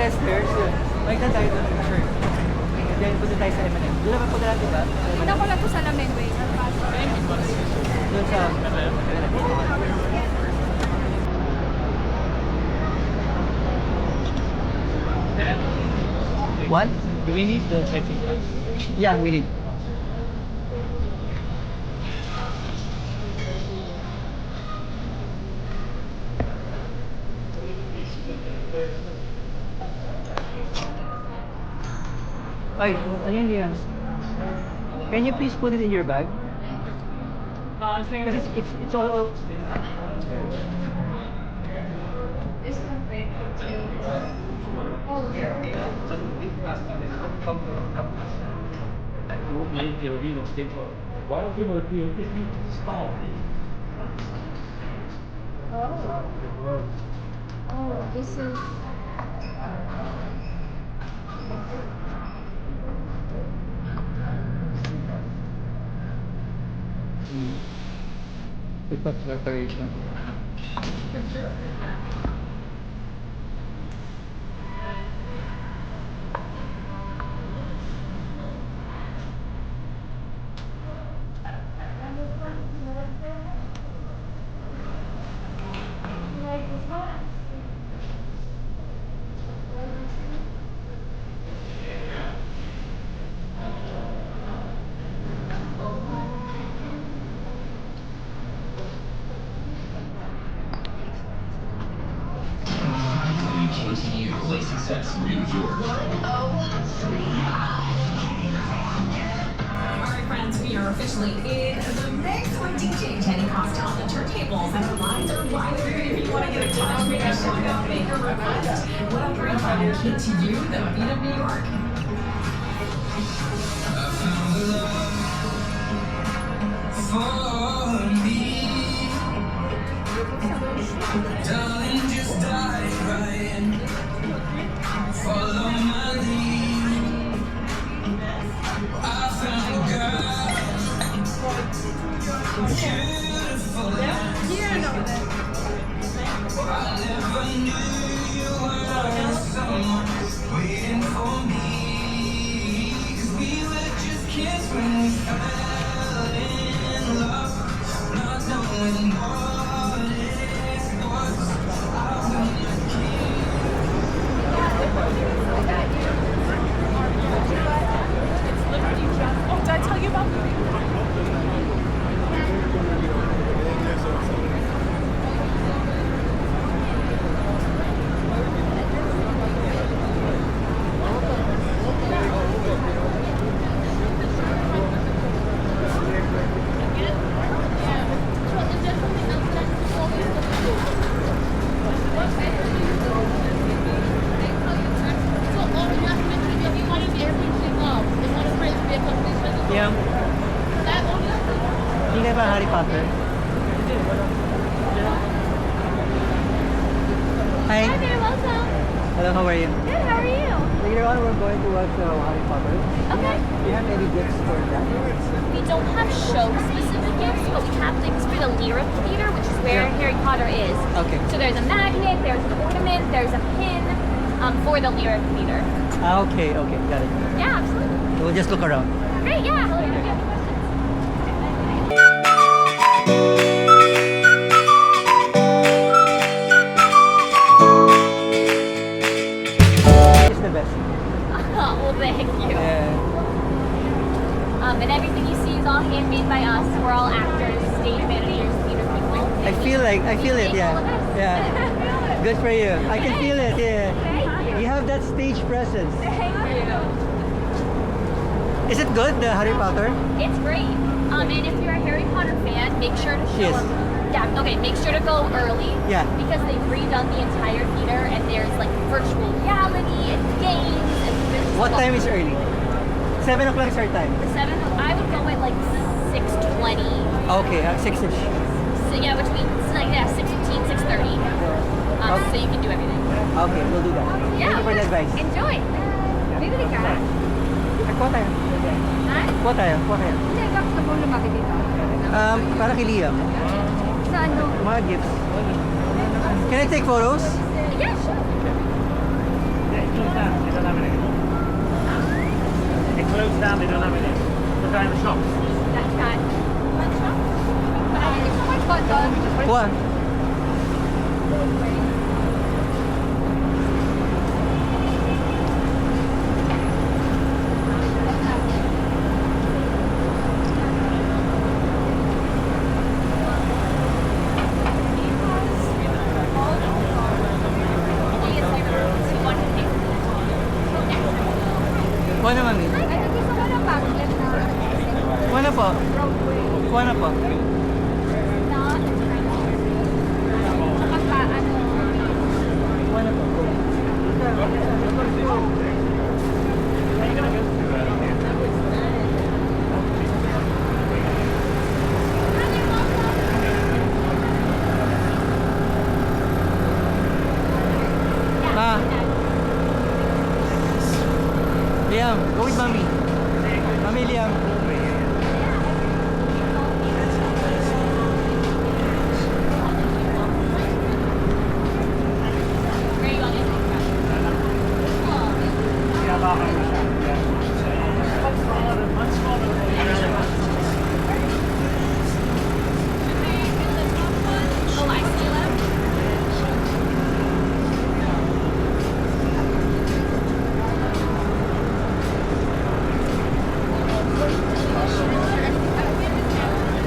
tayo stairs. Balik na tayo doon. Sure. Then, punta tayo sa M&M. Doon naman punta natin ba? Punta ko lang po sa Lamen, wait. Doon sa... What? Do we need the setting card? Yeah, we did. Ay, ayun yan. Can you please put it in your bag? I was thinking Because it's all... This one, wait. maybe it'll be the same for why don't people feel this need to stop Oh, this is... It's not preparation. Continue placing sets New York. Alright friends, we are officially in the mix with DJ Jenny Costa on the turntables and reminder wide open if you want to get a touch, make a shout out, make a request. What a great final key to you, the beat of New York. For me, darling, just dive right in. Follow my lead. I found a girl, beautiful. I never knew you were someone waiting for me. 'Cause we were just kids when we fell in love, not knowing what it was. I'm gonna Oh, did I tell you about Yeah. Hindi kayo ba Harry Potter? Hi. Hi there, welcome. Hello, how are you? Good, how are you? Later on, we're going to watch Harry Potter. Okay. Do you have any gifts for that? We don't have show-specific gifts, but we have things for the Lyric Theater, which is where Harry Potter is. Okay. So there's a magnet, there's an ornament, there's a pin for the Lyric Theater. Okay, got it. Yeah, absolutely. We'll just look around. Great, yeah. Hello, if you have any questions. It's the best. Well, thank you. Yeah. And everything you see is all handmade by us. We're all actors, stage managers, theater people. I feel it, yeah. Yeah. Good for you. I can feel it, yeah. You have that stage presence. Thank you. Is it good, the Harry Potter? It's great. And if you're a Harry Potter fan, make sure to show Yes. up. Yeah, okay, make sure to go early. Yeah. Because they've redone the entire theater and there's like virtual reality and games and there's What time is early? 7 o'clock is our time. The 7th, I would go at like 6:20. Okay, 6-ish. So yeah, between like 6:15, 6:30. So you can do everything. Okay, we'll do that. Yeah. Thank you for the advice. Enjoy. Bibili ka. Kuha tayo. Ha? Kuha tayo. Hindi, gusto mo lumaki dito. Para kay Liam. Sa ano? Mga gifts. Can I take photos? Yeah, sure. closed down. They don't have it anymore. It closed down. They don't have it anymore. The guy in the shops. That's right. Ay, so much fun doon. Kuha. Kuha na, mami. Ay, gusto ko ng pamphlet na Kuha na po. Broadway. Kuha na po. Saka pa, ano, Kuha na po. Ha? Liam, go with mommy. Mommy, Liam. Where are you going? Kaya baka mo siya.